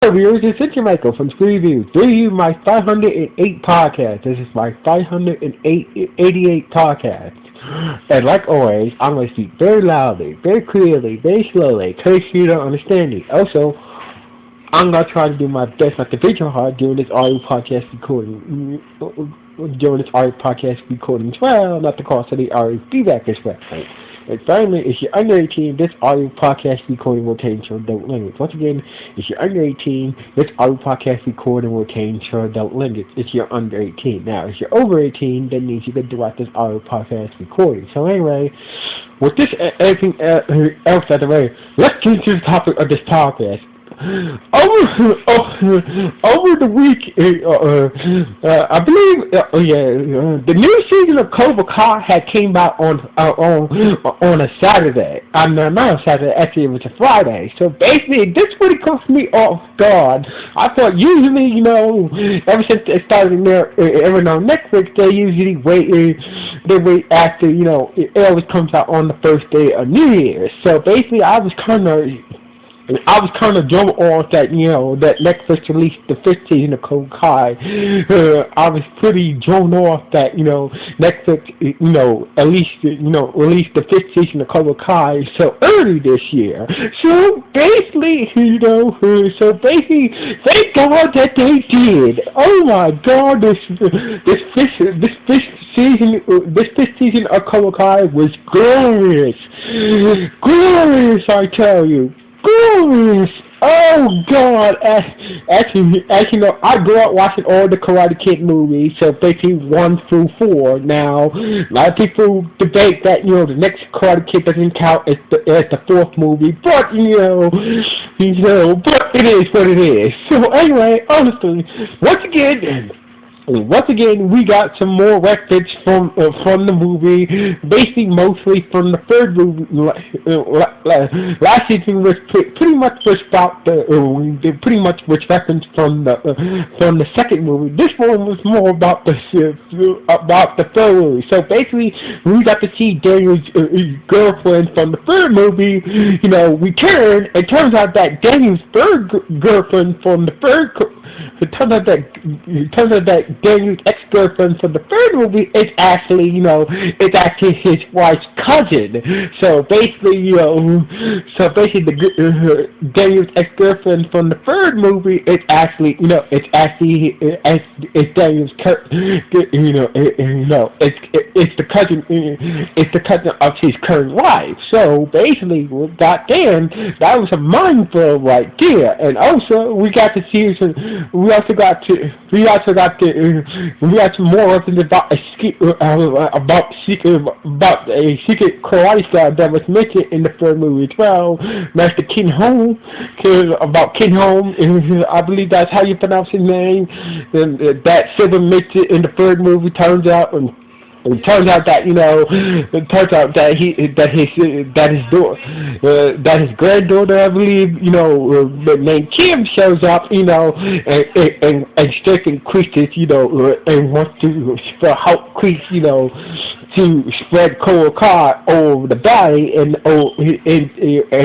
Hello viewers, this is Michael from Screen Review. This is my 508 podcast. This is my 588 podcast. And like always, I'm going to speak very loudly, very clearly, very slowly, in case you don't understand me. Also, I'm going to try to do my best not to be too hard during this audio podcast recording. During this audio podcast recording as well, not to cause any audio feedback as well. And finally, if you're under 18, this audio podcast recording will contain your adult language. Once again, if you're under 18, this audio podcast recording will contain your adult language if you're under 18. Now, if you're over 18, that means you can direct this audio podcast recording. So anyway, with this everything else out of the way, let's get into the topic of this podcast. Over the week, I believe, the new season of Cobra had came out on a Saturday. Not a Saturday, actually it was a Friday. So basically, this really caught me off guard. I thought usually, ever since it started airing on Netflix, they usually wait after, it always comes out on the first day of New Year's. So basically, I was kind of drawn off that, that Netflix released the fifth season of Cobra Kai. I was pretty drawn off that, Netflix, at least, released the fifth season of Cobra Kai so early this year. So basically, thank God that they did. Oh my God, this fifth season of Cobra Kai was glorious. Glorious, I tell you. Glorious! Oh God! As you know, I grew up watching all the Karate Kid movies, so basically 1 through 4. Now, a lot of people debate that the next Karate Kid doesn't count as the fourth movie, but but it is what it is. So anyway, honestly, once again, we got some more records from the movie, basically mostly from the third movie. Last season was pretty much about reference from the second movie. This one was more about the third movie. So basically, we got to see Daniel's girlfriend from the third movie, return. It turns out that Daniel's third girlfriend from the third. It turns out that Daniel's ex-girlfriend from the third movie is actually, his wife's cousin. So basically, Daniel's ex-girlfriend from the third movie is actually, it's Daniel's, it's the cousin of his current wife. So basically, goddamn, that was a mind blow right there. And also, we got to see we got more about a secret karate style that was mentioned in the third movie as well. Master Ken Home, about Ken Home, I believe that's how you pronounce his name. And that Silver mentioned in the third movie turns out. It turns out that his granddaughter, I believe, named Kim shows up, and Stick increases, and wants to help increase, to spread Cobra Kai over the valley and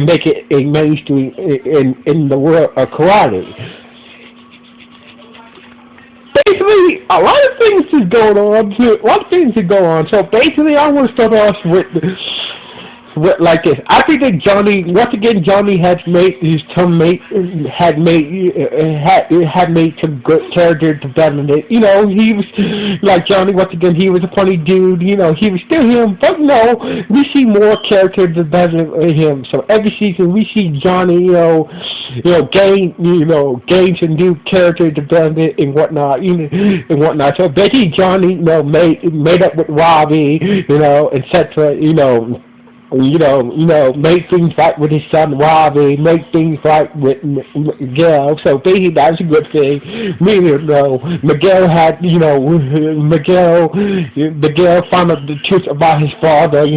make it a mainstream in the world of karate. Basically, a lot of things is going on. So basically, I want to start off with like this. I think that Johnny has made some good character development. He was like Johnny. Once again, he was a funny dude. He was still him, but we see more character development in him. So every season we see Johnny, gain some new character development and whatnot. So basically, Johnny, made up with Robbie, etc. Make things right with his son Robbie, make things right with Miguel. So basically, that's a good thing. Miguel had, Miguel found out the truth about his father.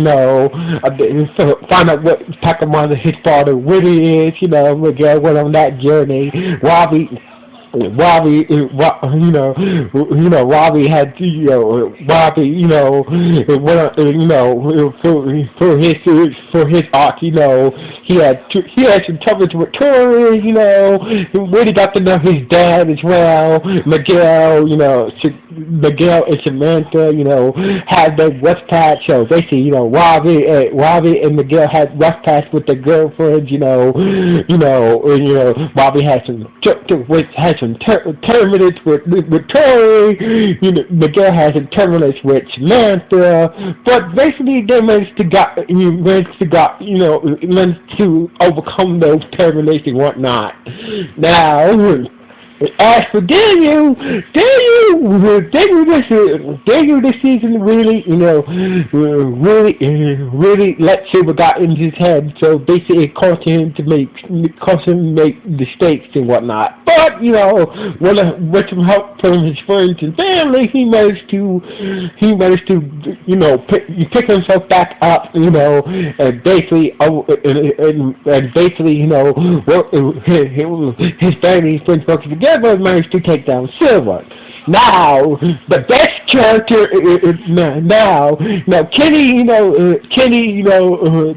Find out what type of mother his father really is. Miguel went on that journey. Robbie, Robbie had, Robbie, for his art, he had some troubles with Tori, really got to know his dad as well, Miguel, Miguel and Samantha, had the rough patch. So basically, Robbie and Miguel had rough patch with their girlfriends. Robbie had some terminates with Tori. Miguel had some terminates with Samantha. But basically, they managed to overcome those terminates and whatnot. Now. As for Daniel this season really, really let Silver got into his head. So basically, it caused him to make mistakes and whatnot. But with some help from his friends and family, he managed to pick himself back up, and basically, his family and friends working together. Managed to take down Silver. Now, the best character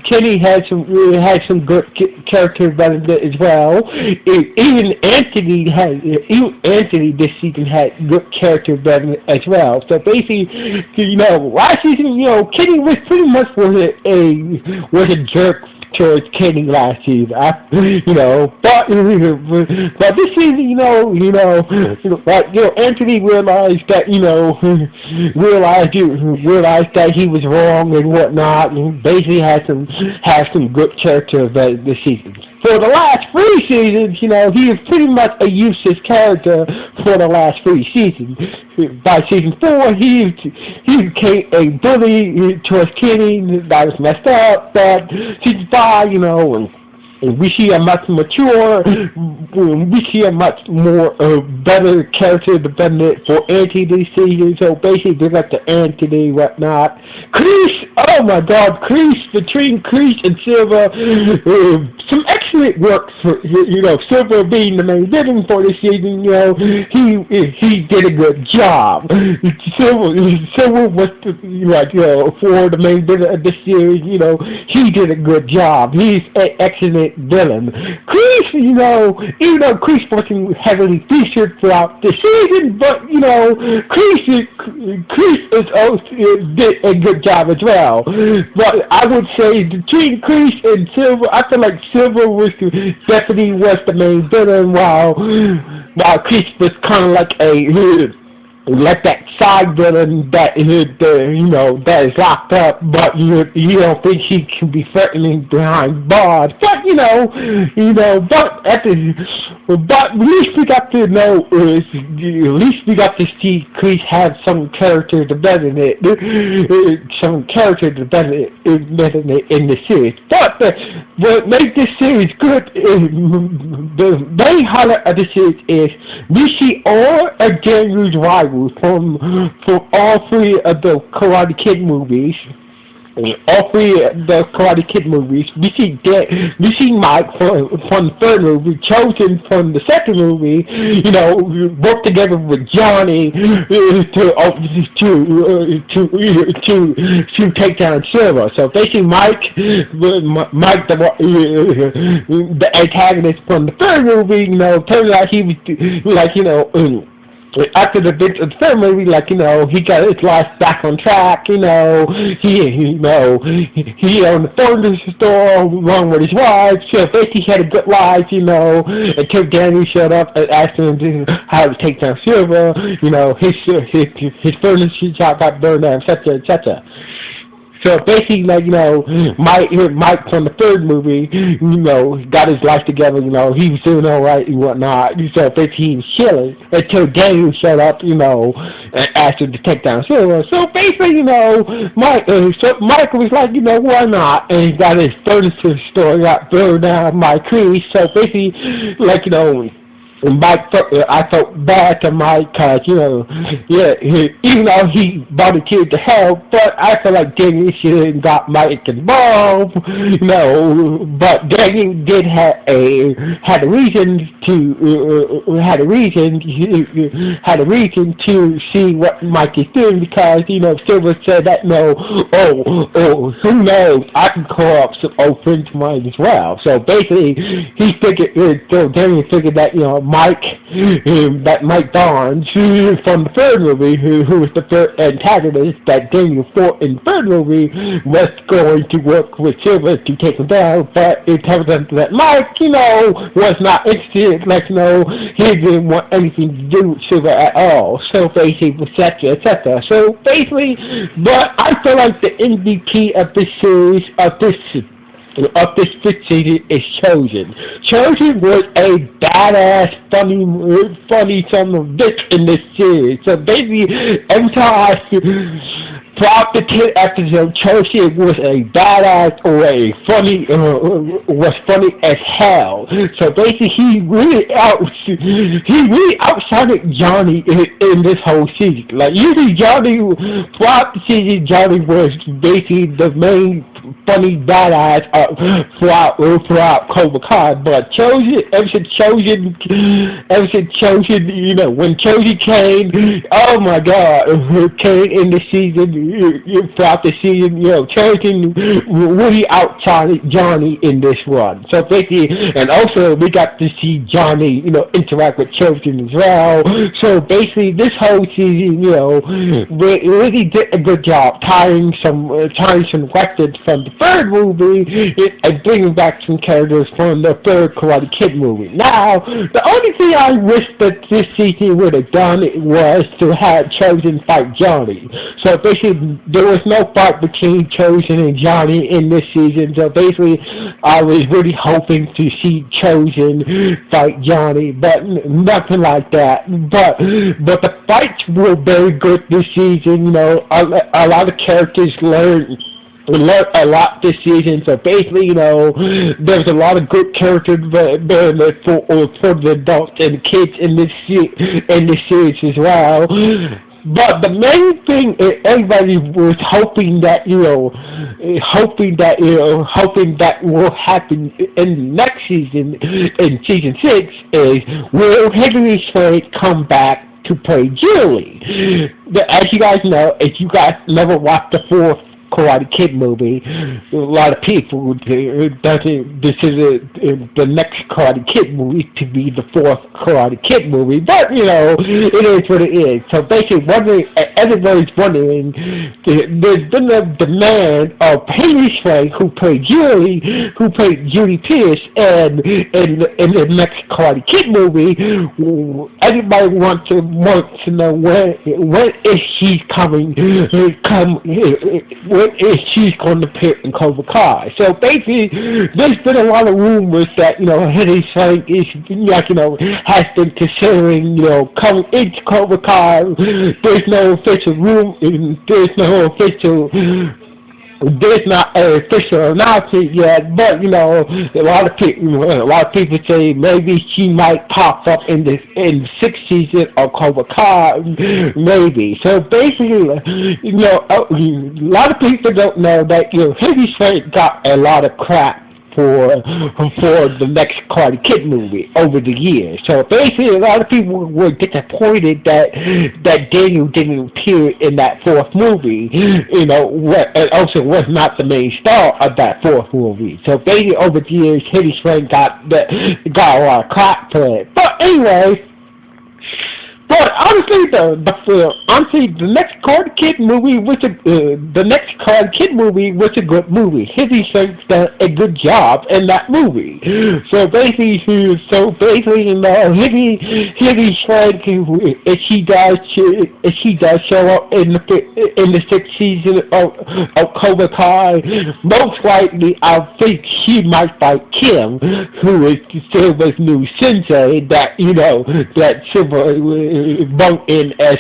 Kenny had some good character development as well. Even Anthony this season had good character development as well. So basically, last season, Kenny was pretty much was a jerk towards Kenny last season, but this season, Anthony realized that he was wrong and whatnot, and basically had some good character this season. For the last 3 seasons, he was pretty much a useless character for the last 3 seasons. By season 4, he became a bully towards Kenny. That was messed up. But season 5, and we see a much mature, we see a much more better character development for Anthony this season. So basically, they got the Anthony whatnot. Kreese, oh my God, Kreese, between Kreese and Silver, some excellent work for Silver being the main villain for this season. He did a good job. Silver was for the main villain of the series. He did a good job. He's an excellent villain. Kreese, even though Kreese wasn't heavily featured throughout the season, but Kreese did a good job as well. But I would say between Kreese and Silver, I feel like Silver definitely was the main villain, while Kreese was kind of like that side villain that that is locked up, but you don't think he can be threatening behind bars. But but at least we got to know. At least we got to see Kreese have some character development, in the series. But what made this series good is the main highlight of the series is we see all of Daniel's rivals from all 3 of the Karate Kid movies. All 3 of the Karate Kid movies. We see Mike from the 3rd movie, Chosen from the 2nd movie. Work together with Johnny to take down Silver. So basically, Mike, the antagonist from the 3rd movie, turns out he was after the third movie, he got his life back on track. He owned a furniture store along with his wife. So basically, he had a good life. Until Danny showed up and asked him how to take down Silver. His furniture shop got burned down, etc., etc. So basically, Mike from the 3rd movie, got his life together. He was doing all right and whatnot. So basically, he was chilling until Daniel showed up, and asked him to take down Silver. So basically, Mike was like, why not? And he got his furniture store got burned down by Kreese. So basically, I felt bad to Mike because, yeah, even though he volunteered to help, but I feel like Daniel should have got Mike involved, but Daniel did have had a reason to, had a reason to see what Mike is doing because, Silver said that, who knows, I can call up some old friends of mine as well. So basically, he figured, so Daniel figured that, Mike Barnes from the third movie, who was the third antagonist that Daniel fought in the third movie, was going to work with Silver to take him down, but it turns out that Mike, was not interested, he didn't want anything to do with Silver at all, so basically, etc., etc. So basically, but I feel like the MVP of this series, of this fifth season is Chosen. Chosen was a badass, funny son of a bitch in this series. So basically, every time throughout the 10 episode, Chosen was a badass or a funny, was funny as hell. So basically, he really outshined Johnny in this whole season. Like usually, throughout the season, Johnny was basically the main funny badass throughout Cobra Kai, but ever since Chosen, when Chosen came, oh my God, came in the season, throughout the season, Chosen really outshined Johnny in this one. So basically, and also we got to see Johnny, interact with Chosen as well. So basically, this whole season, really did a good job tying some records from the third movie and bringing back some characters from the third Karate Kid movie. Now, the only thing I wish that this season would have done was to have Chosen fight Johnny. So basically, there was no fight between Chosen and Johnny in this season. So basically, I was really hoping to see Chosen fight Johnny, but nothing like that. But the fights were very good this season. A lot of characters learned a lot this season, so basically, there's a lot of good characters for the adults and kids in this series as well. But the main thing is everybody was hoping that will happen in the next season, in season 6, is will Hilary Swank come back to play Julie? As you guys know, if you guys never watched the fourth Karate Kid movie, a lot of people doesn't consider the next Karate Kid movie to be the fourth Karate Kid movie, but it is what it is. So basically, everybody's wondering. There's been a demand of Haley Swank, who played Julie Pierce, and in the next Karate Kid movie. Everybody wants to know when is she coming? When is she's going to appear in Cobra Kai? So basically, there's been a lot of rumors that Hilary Swank is has been considering coming into Cobra Kai. There's no official there's not an official announcement yet, but a lot of people say maybe she might pop up in the sixth season of Cobra Kai, maybe. So basically, a lot of people don't know that Hilary Swank got a lot of crap for the next Karate Kid movie over the years. So basically, a lot of people were disappointed that Daniel didn't appear in that fourth movie. And also was not the main star of that fourth movie. So basically, over the years, Hilary Swank got a lot of crap for it. But anyway. But honestly, the next Karate Kid movie was a good movie. Hilary Swank done a good job in that movie. So basically, Hilary Swank, if she does show up in the sixth season of Cobra Kai, most likely I think she might fight Kim, who is Silver's new sensei. That Silver brought in as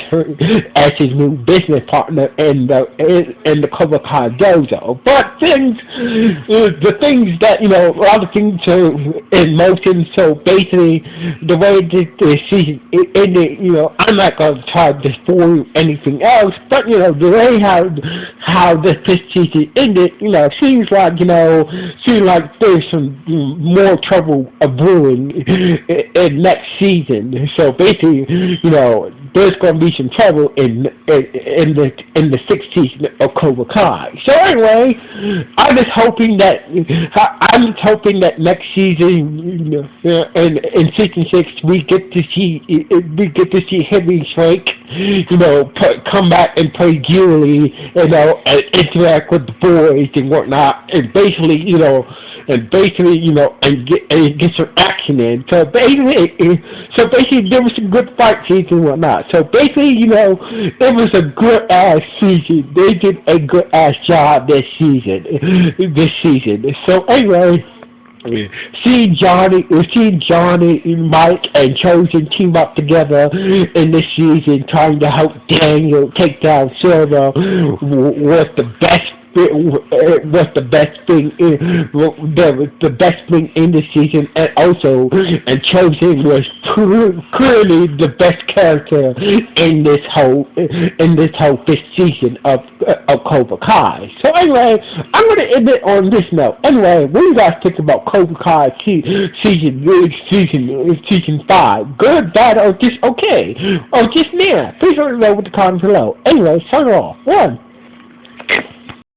his new business partner in the Cobra Kai dojo. But the things that a lot of things are in motion. So basically, the way the season ended, I'm not gonna try to spoil anything else. But the way how this season ended, seems like there's some more trouble brewing in next season. So basically, there's going to be some trouble in the sixth season of Cobra Kai. So anyway, I'm just hoping that next season, in season 6, we get to see Henry Swank, come back and play Julie, and interact with the boys and whatnot, and basically, and get some action in. So basically, there was some good fight scenes and whatnot. So basically, it was a good ass season. They did a good ass job this season. So anyway. Seeing Johnny, Mike, and Chosen team up together in this season, trying to help Daniel take down Silver, was the best thing in the season, and Chosen was clearly the best character in this whole fifth season of Cobra Kai. So anyway, I'm gonna end it on this note. Anyway, what do you guys think about Cobra Kai season 5? Good, bad, or just okay, or just near? Please let me know with the comments below. Anyway, sign off. 1.